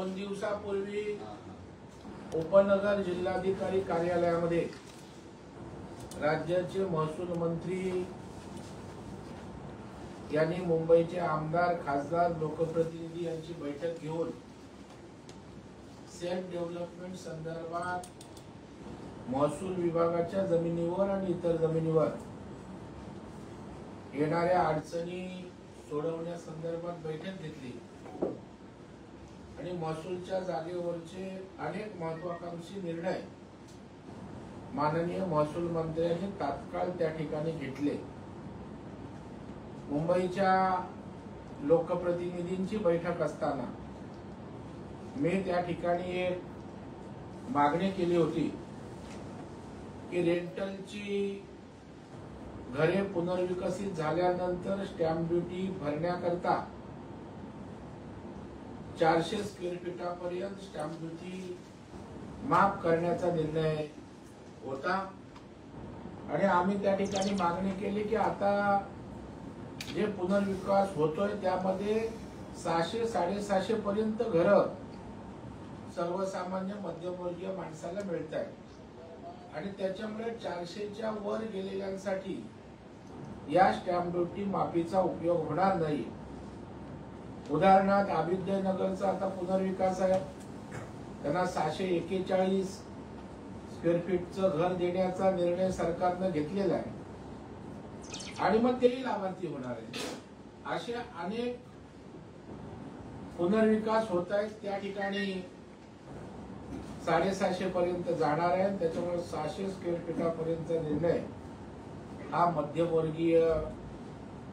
2 दिवसापूर्वी उपनगर जिल्हाधिकारी कार्यालयामध्ये राज्याचे महसूल मंत्री यांनी मुंबईचे आमदार, खासदार, लोकप्रतिनिधी यांची बैठक घेऊन सेल्फ डेव्हलपमेंट संदर्भात महसूल विभागाच्या जमिनीवर आणि इतर जमिनीवर येणाऱ्या अडचणी सोडवण्यासंदर्भात बैठक घेतली आणि महसूलच्या जागेवरचे अनेक महत्त्वाकांक्षी निर्णय माननीय महसूल मंत्र्यांनी तात्काळ त्या ठिकाणी घेतले। मुंबईच्या लोकप्रतिनिधींची बैठक असताना मी त्या ठिकाणी एक मागणी केली होती की रेंटलची घरे पुनर्विकसित झाल्यानंतर स्टॅम्प ड्युटी भरण्याकरता 400 स्क्वेअर फीटापर्यंत स्टॅम्प ड्युटी माफ करण्याचा निर्णय होता आणि आम्ही त्या ठिकाणी मागणी केली की आता जे पुनर्विकास होतोय त्यामध्ये 600 750 पर्यंत घरं सर्वसामान्य मध्यमवर्गीय माणसाला मिळत आहेत आणि त्याच्यामुळे 400च्या वर गेलेल्यांसाठी या स्टॅम्प ड्युटी माफीचा उपयोग होणार नाही। उदाहरणार्थ अभ्युदय नगरचा आता पुनर्विकास आहे, त्यांना 641 स्क्वेअर फीटचं घर देण्याचा निर्णय सरकारनं घेतलेला आहे आणि मग तेही लाभार्थी होणार आहे। असे अनेक पुनर्विकास होत आहेत, त्या ठिकाणी 750 पर्यंत जाणार आहे। त्याच्यामुळे 600 स्क्वेअर फीटापर्यंतचा निर्णय हा मध्यमवर्गीय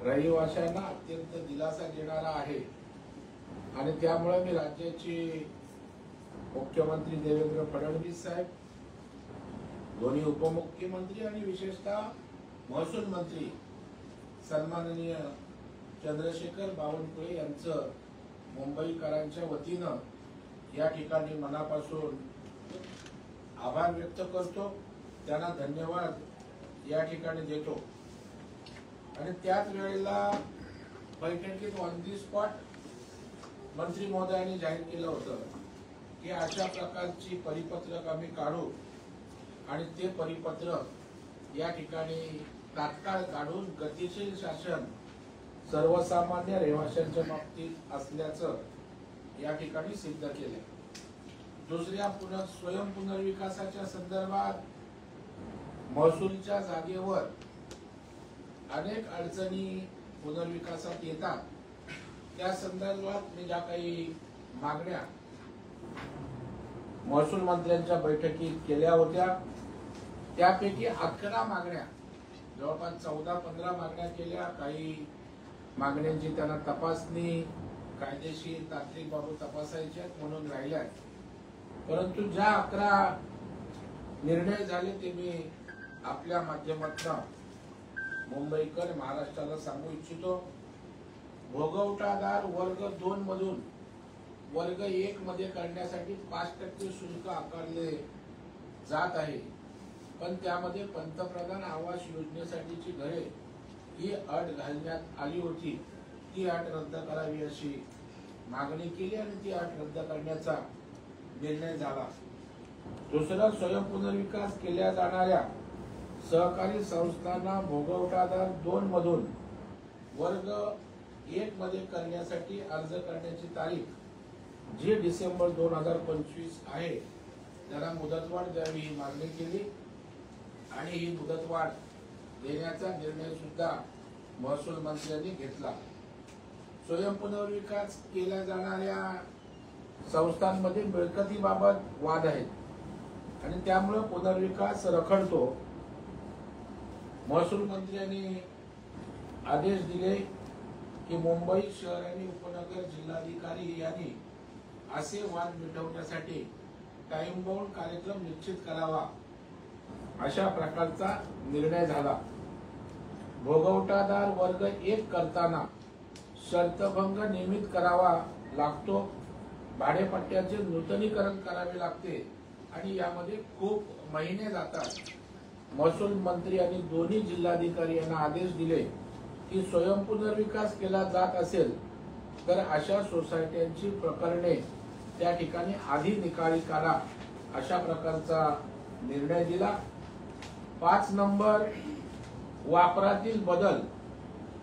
रहिवाशांना अत्यंत दिलासा देणारा आहे आणि त्यामुळे मी राज्याचे मुख्यमंत्री देवेंद्र फडणवीस साहेब, दोन्ही उपमुख्यमंत्री आणि विशेषतः महसूल मंत्री सन्माननीय चंद्रशेखर बावनकुळे यांचं मुंबईकरांच्या वतीनं या ठिकाणी मनापासून आभार व्यक्त करतो, त्यांना धन्यवाद या ठिकाणी देतो आणि त्याच वेळेला बैठकीत ऑन दी स्पॉट मंत्री महोदयांनी जाहीर केलं होतं की अशा प्रकारची परिपत्रक आम्ही काढू आणि ते परिपत्रक या ठिकाणी तात्काळ काढून गतिशील शासन सर्वसामान्य रहिवाशांच्या बाबतीत असल्याचं या ठिकाणी सिद्ध केले। दुसऱ्या स्वयं पुनर्विकासाच्या संदर्भात महसूलच्या जागेवर अनेक अडचणी पुनर्विकासात येतात, त्या संदर्भात मी ज्या काही मागण्या महसूल मंत्र्यांच्या बैठकीत केल्या होत्या त्यापैकी 11 मागण्या, जवळपास 14-15 मागण्या केल्या। काही मागण्यांची त्यांना तपासणी कायदेशीर तांत्रिक बाबू तपासायच्या म्हणून राहिल्या, परंतु ज्या 11 निर्णय झाले ते मी आपल्या माध्यमातून मुंबईकर महाराष्ट्राला सांगू इच्छितो। भोगवटादार वर्ग 2 मधून वर्ग 1 मध्ये करण्यासाठी 5% शुल्क आकारले जात आहे, पण त्यामध्ये पंतप्रधान आवास योजनेसाठीची घरे ही अट घालण्यात आली होती, ती अट रद्द करावी अशी मागणी केली आणि ती अट रद्द करण्याचा निर्णय झाला। दुसरा, स्वयं पुनर्विकास केल्या जाणाऱ्या सहकारी संस्थांना भोगवटादार 2 मधून वर्ग 1 मध्ये करण्यासाठी अर्ज करण्याची तारीख जी डिसेंबर 2025 आहे त्याला मुदतवाढ द्यावी ही मागणी केली आणि ही मुदतवाढ देण्याचा निर्णय सुद्धा महसूल मंत्र्यांनी घेतला। स्वयं पुनर्विकास केल्या जाणाऱ्या संस्थांमध्ये मिळकतीबाबत वाद आहेत आणि त्यामुळे पुनर्विकास रखडतो। महसूल मंत्र्यांनी आदेश दिले की मुंबई शहर आणि उपनगर जिल्हाधिकारी यांनी असे वाद मिटवण्यासाठी टाइम बाउंड कार्यक्रम निश्चित करावा अशा प्रकारचा निर्णय झाला। भोगवटादार वर्ग 1 करताना शर्तभंग नियमित करावा लागतो, भाडेपट्ट्याचे नूतनीकरण करावे लागते आणि यामध्ये खूप महिने जातात। महसूल मंत्री आणि दोन्ही जिल्हाधिकारी यांना आदेश दिले की स्वयं पुनर्विकास केला जात असेल तर अशा सोसायट्यांची प्रकरणे त्या ठिकाणी आधी निकाली काढा अशा प्रकारचा निर्णय दिला. 5 नंबर, वापरातील बदल,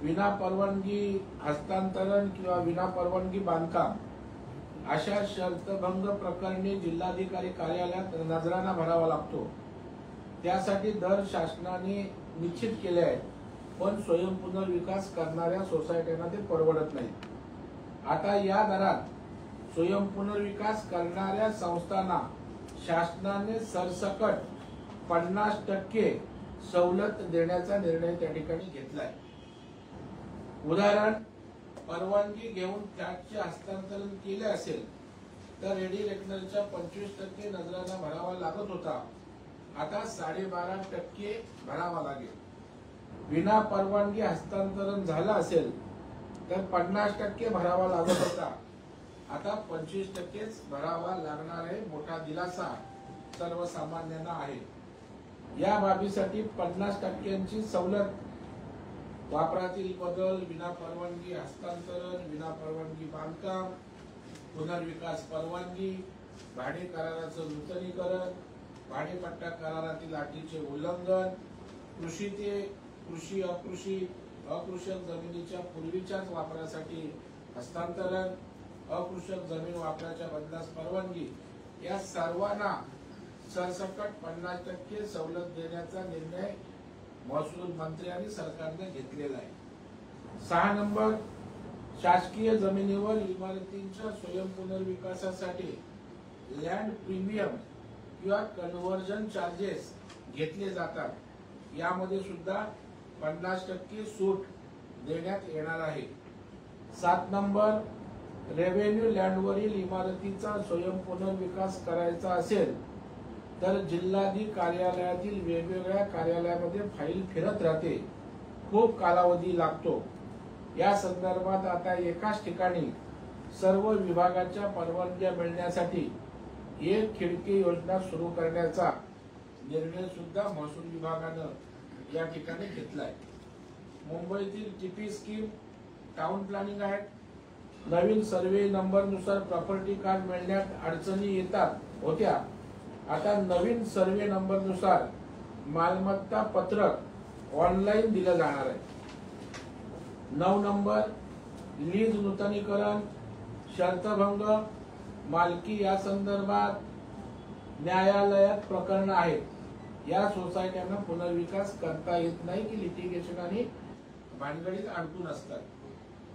विना परवानगी हस्तांतरण किंवा विना परवानगी बांधकाम अशा शर्तभंग प्रकरणी जिल्हाधिकारी कार्यालयात नजराना भरावा लागतो. त्यासाठी दर शासनाने निश्चित केले आहेत, पण स्वयंपुनर्विकास करणाऱ्या सोसायट्यांना ते परवडत नाही. आता या दरात स्वयंपुनर्विकास करणाऱ्या संस्थांना शासनाने सरसकट 50% सवलत देण्याचा निर्णय त्या ठिकाणी घेतलाय. उदाहरण, परवानगी घेऊन फ्लॅटचे हस्तांतरण केले असेल तर रेडी रेकनरच्या 25% नजराना भरावा लागत होता, आता 12.5% भरावा लागेल. विना परवानगी हस्तांतरण झालं असेल तर 50% भरावा लागत होता, आता 25%च भरावा लागणार आहे. मोठा दिलासा सर्वसामान्यांना आहे. या बाबीसाठी 50%ची सवलत, वापरातील बदल, विना परवानगी हस्तांतरण, विना परवानगी बांधकाम, पुनर्विकास परवानगी, भाडे कराराचं नूतनीकरण, भाडेपट्टा करारातील अटीचे उल्लंघन, कृषी ते कृषी अकृषक जमिनीच्या पूर्वीच्याच वापरासाठी हस्तांतरण, अकृषक जमीन वापराच्या बदलास परवानगी, या सर्वांना सरसकट 50% सवलत देण्याचा निर्णय महसूल मंत्री आणि सरकारने घेतलेला आहे. 6 नंबर, शासकीय जमिनीवर इमारतींच्या स्वयंपुनर्विकासासाठी लँड प्रीमियम किंवा कन्व्हर्जन चार्जेस घेतले जातात. यामध्ये सुद्धा 50% सूट देण्यात येणार आहे. 7 नंबर, रेव्हेन्यू लँडवरील इमारतीचा स्वयंपुनर्विकास करायचा असेल तर जिल्हाधिकारी कार्यालयातील वेगवेगळ्या कार्यालयामध्ये फाईल फिरत राहते, खूप कालावधी लागतो. या संदर्भात आता एकाच ठिकाणी सर्व विभागाच्या परवानग्या मिळण्यासाठी एक खिडकी योजना सुरू करण्याचा निर्णय सुद्धा महसूल विभागानं या ठिकाणी घेतलाय. मुंबईतील टीपी स्कीम, टाउन प्लॅनिंग आहे. नवीन सर्वे नंबरनुसार प्रॉपर्टी कार्ड मिळण्यात अडचणी येतात होत्या, आता नवीन सर्वे नंबरनुसार मालमत्ता पत्रक ऑनलाईन दिलं जाणार आहे. 9 नंबर, लीज नूतनीकरण, शर्तभंग, मालकी या संदर्भात न्यायालयात प्रकरण आहेत. या सोसायट्यांना पुनर्विकास करता येत नाही की लिटिगेशन आणि भानगडीत अडकून असतात.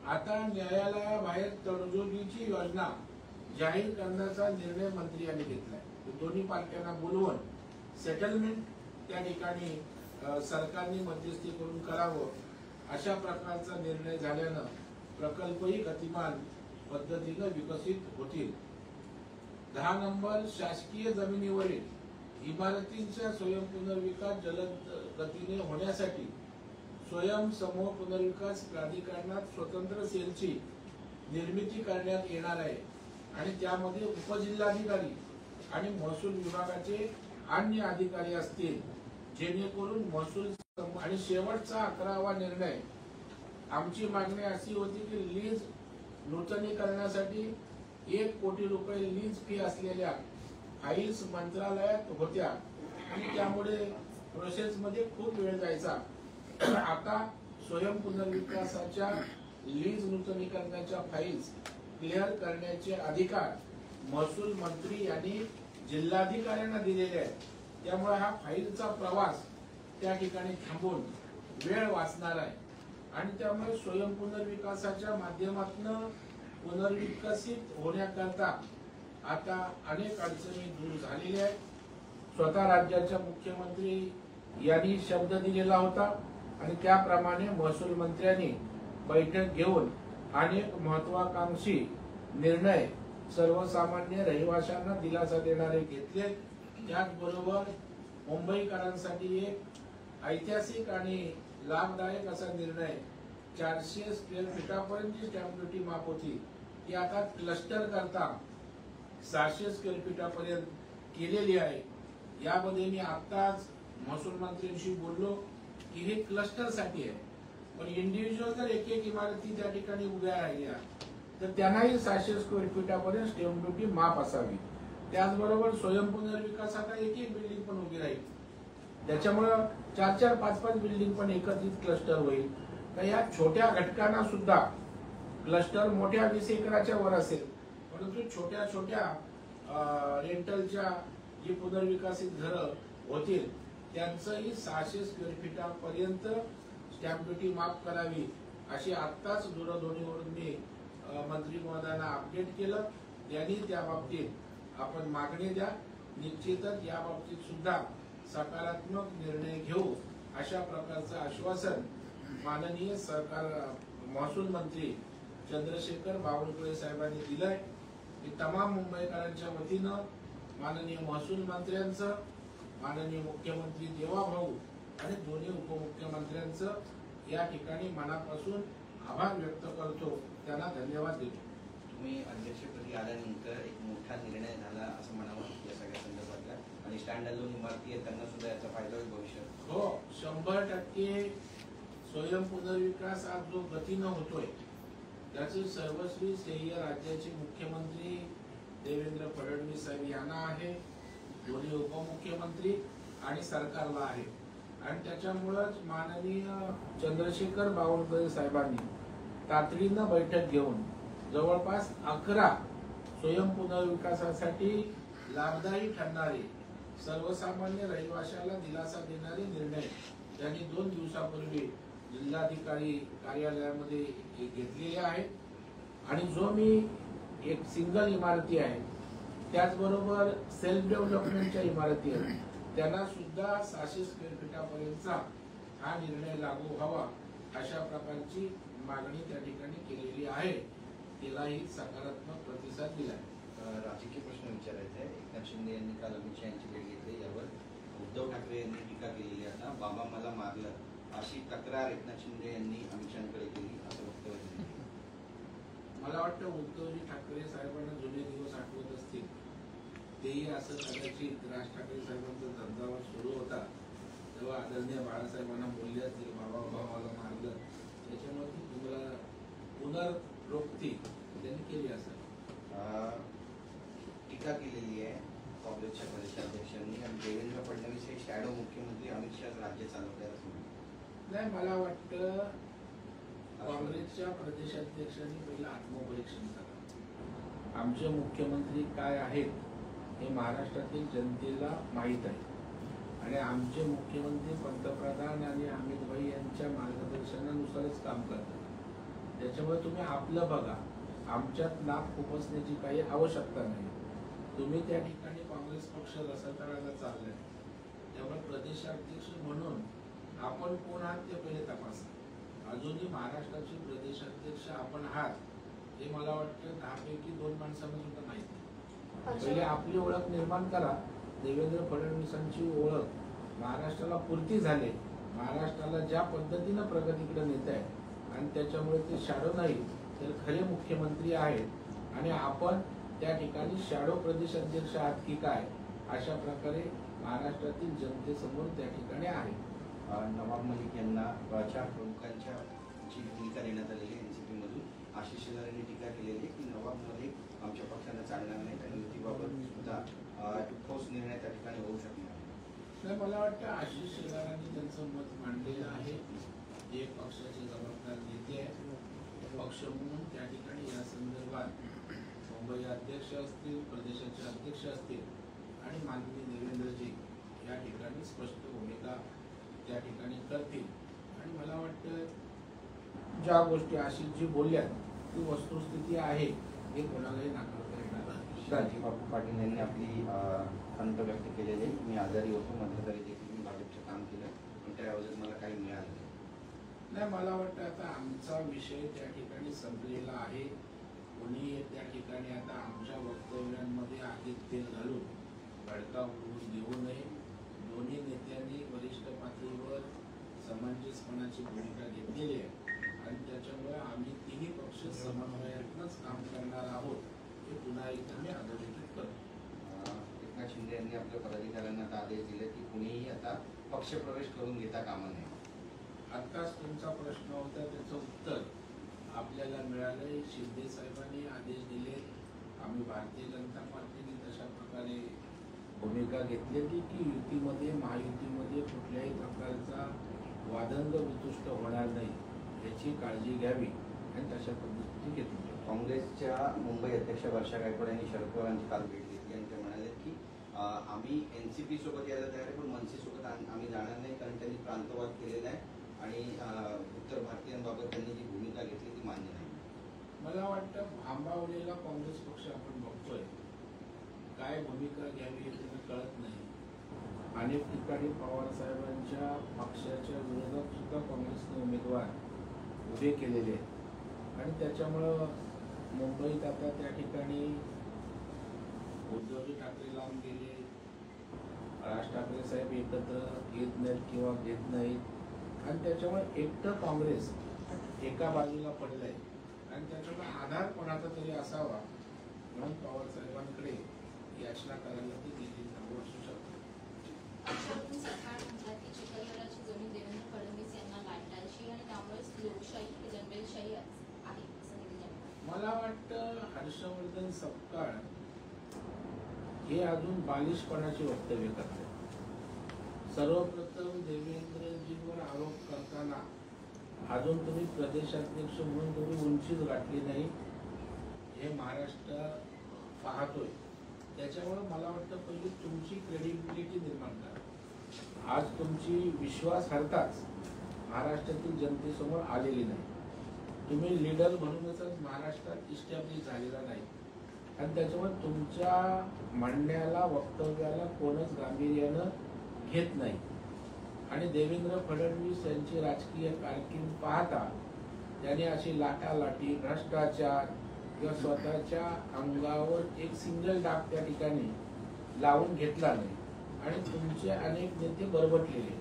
आता न्यायालयाबाहेर तडजोडीची योजना जाहीर करण्याचा निर्णय मंत्री यांनी घेतलाय. दोन्ही पार्ट्यांना बोलवून सेटलमेंट त्या ठिकाणी सरकारने मध्यस्थी करून करावं, अशा प्रकारचा निर्णय झाल्यानं प्रकल्पही गतिमान पद्धतीनं विकसित होतील. 10 नंबर, शासकीय जमिनीवरील इमारतींच्या स्वयंपुनर्विकास जलद गतीने होण्यासाठी स्वयंसमूह पुनर्विकास प्राधिकरणात स्वतंत्र सेलची निर्मिती करण्यात येणार आहे आणि त्यामध्ये उपजिल्हाधिकारी आणि महसूल विभागाचे अन्य अधिकारी असतील, जेणेकरून महसूल. आणि शेवटचा 11वा निर्णय, आमची मागणी अशी होती की लीज नूतनीकरणासाठी 1 कोटी रुपये लीज फी असलेल्या फाईल्स मंत्रालयात होत्या आणि त्यामुळे प्रोसेसमध्ये खूप वेळ जायचा. आता स्वयंपुनर्विकासाच्या लीज नूतनीकरणाच्या फाईल्स क्लिअर करण्याचे अधिकार महसूल मंत्री यांनी जिल्हाधिकाऱ्यांना दिलेले आहेत. त्यामुळे हा फाईलचा प्रवास त्या ठिकाणी थांबून वेळ वाचणार आहे आणि त्यामुळे स्वयंपुनर्विकासाच्या माध्यमातून पुनर्विकसित होण्याकरता आता अनेक अडचणी दूर झालेल्या आहेत. स्वतः राज्याच्या मुख्यमंत्री यांनी शब्द दिलेला होता आणि त्याप्रमाणे महसूल मंत्र्यांनी बैठक घेऊन अनेक महत्वाकांक्षी निर्णय सर्वसामान्य रहिवाशांना दिलासा देणारे घेतले. त्याचबरोबर मुंबईकरांसाठी एक ऐतिहासिक आणि लाभदायक असा निर्णय, 400 स्क्वेअर फीटापर्यंतची स्टॅम्प ड्युटी माफ होती, ती आता क्लस्टर करता 600 स्क्वेअर फीटापर्यंत केलेली आहे. यामध्ये मी आत्ताच महसूल मंत्र्यांशी बोललो की हे क्लस्टर साठी आहे, पण इंडिव्हिज्युअल जर एक इमारती त्या ठिकाणी उभ्या राहिल्या तर त्यांनाही 600 स्क्वेअर फीटापर्यंत स्टॅम्प ड्युटी माफ असावी. त्याचबरोबर स्वयंपुनर्विकास आता एक एक बिल्डिंग पण उभी राहील. त्याच्यामुळं 4-4, 5-5 बिल्डिंग पण एकत्रित क्लस्टर होईल. तर या छोट्या घटकांना सुद्धा क्लस्टर मोठ्या 20 एकराच्या वर असेल, परंतु छोट्या छोट्या रेंटलच्या जी पुनर्विकसित घरं होतील त्यांचंही 600 स्क्वेअर फीटापर्यंत स्टॅम्प ड्युटी माफ करावी अशी आत्ताच दूरध्वनीवरून मी मंत्री महोदयांना अपडेट केलं. त्यांनी त्या बाबतीत आपण मागणी द्या. निश्चितच या बाबतीत सुद्धा सकारात्मक निर्णय घेऊ अशा प्रकारचं आश्वासन माननीय सरकार महसूल मंत्री चंद्रशेखर बावनकुळे साहेबांनी दिलंय. मी तमाम मुंबईकरांच्या वतीनं माननीय महसूल मंत्र्यांचं, माननीय मुख्यमंत्री देवाभाऊ आणि दोन्ही उपमुख्यमंत्र्यांचं या ठिकाणी मनापासून आभार व्यक्त करतो. त्यांना धन्यवाद देतो. तुम्ही अध्यक्षपदी आल्यानंतर एक मोठा निर्णय झाला असं म्हणावं या सगळ्या संदर्भातला, आणि स्टँड अलोन इमारती आहेत त्यांना सुद्धा याचा फायदा होईल भविष्यात. हो, 100% स्वयंपुनर्विकास आज जो गतीनं होतोय त्याचे सर्वस्वी श्रेय राज्याचे मुख्यमंत्री देवेंद्र फडणवीस साहेब यांना आहे, दोन्ही उपमुख्यमंत्री आणि सरकारला आहे. आणि त्याच्यामुळेच माननीय चंद्रशेखर बावनकुळे साहेबांनी तातडीनं बैठक घेऊन जवळपास 11 स्वयंपुनर्विकासासाठी लाभदायी ठरणारे, सर्वसामान्य रहिवाशाला दिलासा देणारे निर्णय त्यांनी 2 दिवसापूर्वी जिल्हाधिकारी कार्यालयामध्ये घेतलेले आहेत. आणि जो मी एक सिंगल इमारती आहे, त्याचबरोबर सेल्फ डेव्हलपमेंटच्या इमारती आहेत, त्यांना सुद्धा 600 स्क्वेअर फीटापर्यंतचा हा निर्णय लागू व्हावा अशा प्रकारची मागणी त्या ठिकाणी केलेली आहे. तिलाही सकारात्मक प्रतिसाद दिला. राजकीय प्रश्न विचारायचा आहे. एकनाथ शिंदे यांनी काल अमित शहा यांची भेट घेतली. यावर उद्धव ठाकरे यांनी टीका केलेली आहे. आता बाबा मला मारलं अशी तक्रार एकनाथ शिंदे यांनी अमित शहाकडे केली असं वक्तव्य दिलं. मला वाटतं उद्धवजी ठाकरे साहेबांना जुने दिवस आठवत असतील. तेही असं कदाचित राज ठाकरे साहेबांचा धंदावर सुरू होता तेव्हा आदरणीय बाळासाहेबांना बोलले असतील, बाबा मला मारलं. त्याच्यामध्ये तुम्हाला पुनर्रोक्ती त्यांनी केली असेल. टीका केलेली आहे काँग्रेसच्या प्रदेशाध्यक्षांनी, आणि देवेंद्र फडणवीस हे शॅडो मुख्यमंत्री, अमित शहा राज्य चालवतात असं म्हणतात. नाही, मला वाटतं काँग्रेसच्या प्रदेशाध्यक्षांनी पहिलं आत्मपरीक्षण करावं. आमचे मुख्यमंत्री काय आहेत हे महाराष्ट्रातील जनतेला माहीत आहे. आणि आमचे मुख्यमंत्री पंतप्रधान आणि अमित भाई यांच्या मार्गदर्शनानुसारच काम करतात. त्याच्यामुळे तुम्ही आपलं बघा, आमच्यात नाक खुपसण्याची काही आवश्यकता नाही. तुम्ही त्या ठिकाणी काँग्रेस पक्ष रसातळाला चाललाय, त्यामुळे प्रदेशाध्यक्ष म्हणून आपण कोण आहात ते पहिले तपासा. अजूनही महाराष्ट्राचे प्रदेशाध्यक्ष आपण आहात हे मला वाटतं 10 पैकी 2 माणसांना सुद्धा माहिती. पहिले आपली ओळख निर्माण करा. देवेंद्र फडणवीसांची ओळख महाराष्ट्राला पुरती झाली. महाराष्ट्राला ज्या पद्धतीनं प्रगतीकडे नेत आहे, आणि त्याच्यामुळे ते शॅडो नाही तर खरे मुख्यमंत्री आहेत. आणि आपण त्या ठिकाणी शॅडो प्रदेशाध्यक्ष आहात की काय अशा प्रकारे महाराष्ट्रातील जनतेसमोर त्या ठिकाणी आहे. नवाब मलिक यांना 4 प्रमुखांच्या जी भूमिका देण्यात आलेली आहे एनसीपी मधून. आशिष शेलार यांनी टीका केलेली की नवाब मलिक आमच्या पक्षाला चालणार नाही, आणि युतीबाबत सुद्धा ठोस निर्णय त्या ठिकाणी होऊ शकणार नाही. मला वाटतं आशिष शेलारांनी त्यांचं मत मांडलेलं आहे. जे पक्षाचे जबाबदार नेते आहेत, पक्ष म्हणून त्या ठिकाणी या संदर्भात मुंबई अध्यक्ष असतील, प्रदेशाचे अध्यक्ष असतील आणि माननीय देवेंद्रजी या ठिकाणी स्पष्ट भूमिका त्या ठिकाणी करतील. आणि मला वाटतं ज्या गोष्टी आशिषजी बोलल्या ती वस्तुस्थिती आहे हे कोणालाही नाकारता येणार नाही. राजीव बापू पाटील यांनी आपली खंत व्यक्त केलेली, मी आजारी होतो, मध्यंतरी देखील मी भाजपचं काम केलं, पण त्याऐवजी मला काही मिळालं नाही. मला वाटतं आता आमचा विषय त्या ठिकाणी संपलेला आहे. कोणी त्या ठिकाणी आता आमच्या वक्तव्यांमध्ये आगीत तेल घालून भडका उडवून देऊ नये. दोन्ही नेत्यांनी वरिष्ठ पातळीवर समंजसपणाची भूमिका घेतलेली आहे, आणि त्याच्यामुळे आम्ही तिन्ही पक्ष समन्वयातूनच काम करणार आहोत हे पुन्हा एकदा मी अधोरेखित करतो. एकनाथ शिंदे यांनी आपल्या पदाधिकाऱ्यांना आता आदेश दिले की कुणीही आता पक्षप्रवेश करून घेता कामा नये. आत्ताच तुमचा प्रश्न होता त्याचं उत्तर आपल्याला मिळालंय. शिंदे साहेबांनी भारतीय जनता पार्टीने तशा प्रकारे भूमिका घेतलेली की युतीमध्ये महायुतीमध्ये कुठल्याही प्रकारचा वादंग वितुष्ट होणार नाही याची काळजी घ्यावी आणि तशा पद्धतीने घेतली. काँग्रेसच्या मुंबई अध्यक्ष वर्षा गायकवाड यांनी शरद पवारांची काल भेट घेतली आणि ते म्हणाले की आम्ही एनसीपी सोबत यायला तयार आहे, पण मनसे सोबत आम्ही जाणार नाही, कारण त्यांनी प्रांतवाद केलेला आहे आणि उत्तर भारतीयांबाबत त्यांनी जी भूमिका घेतली ती मान्य नाही. मला वाटतं भांबावलेला काँग्रेस पक्ष आपण बघतोय, काय भूमिका घ्यावी हे त्यांना कळत नाही. अनेक ठिकाणी पवार साहेबांच्या पक्षाच्या विरोधात सुद्धा काँग्रेसने उमेदवार उभे केलेले आहेत आणि त्याच्यामुळं मुंबईत आता त्या ठिकाणी उद्धवजी ठाकरे लावून गेले, राज ठाकरे साहेब एकत्र येत नाहीत किंवा घेत नाहीत आणि त्याच्यामुळे एकटं काँग्रेस एका बाजूला पडलंय आणि त्याच्यामुळे आधार कोणाचा तरी असावा म्हणून पवार साहेबांकडे याचना करायला ती गेली जाऊ असू शकते. हर्षवर्धन सरकार म्हटलं की चिखलदराची जमीन देवेंद्र फडणवीस यांना गाठायची आणि त्यामुळेच लोकशाही ही जनबेलशाही आहे असं देखील मला वाटतं हर्षवर्धन सपकाळ हे अजून बालिशपणाची वक्तव्य करतात. सर्वप्रथम देवेंद्रजींवर आरोप करताना अजून तुम्ही प्रदेशाध्यक्ष म्हणून तुम्ही उंचीच गाठली नाही हे महाराष्ट्र पाहतोय. त्याच्यामुळे मला वाटतं पहिली तुमची क्रेडिबिलिटी निर्माण करा. आज तुमची विश्वासार्हताच महाराष्ट्रातील जनतेसमोर आलेली नाही. तुम्ही लीडर म्हणूनच महाराष्ट्रात इस्टॅब्लिश झालेला नाही आणि त्याच्यामुळे तुमच्या म्हणण्याला वक्तव्याला कोणच गांभीर्यानं घेत नाही आणि देवेंद्र फडणवीस यांची राजकीय कारकीर्द पाहता त्यांनी अशी लाटालाटी भ्रष्टाचार किंवा स्वतःच्या अंगावर एक सिंगल डाग त्या ठिकाणी लावून घेतला नाही आणि तुमचे अनेक नेते बरबटलेले.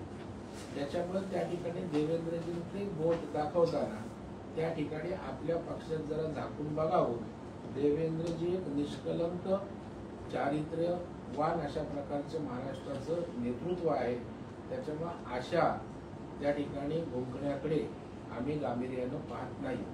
त्याच्यामुळे त्या ठिकाणी देवेंद्रजींचे बोट दाखवताना त्या ठिकाणी आपल्या पक्षात जरा झाकून बघावं. देवेंद्रजी एक निष्कलंक चारित्र्यवान अशा प्रकारचं महाराष्ट्राचं नेतृत्व आहे. त्याच्यामुळे अशा त्या ठिकाणी भोंकण्याकडे आम्ही गांभीर्यानं पाहत नाही.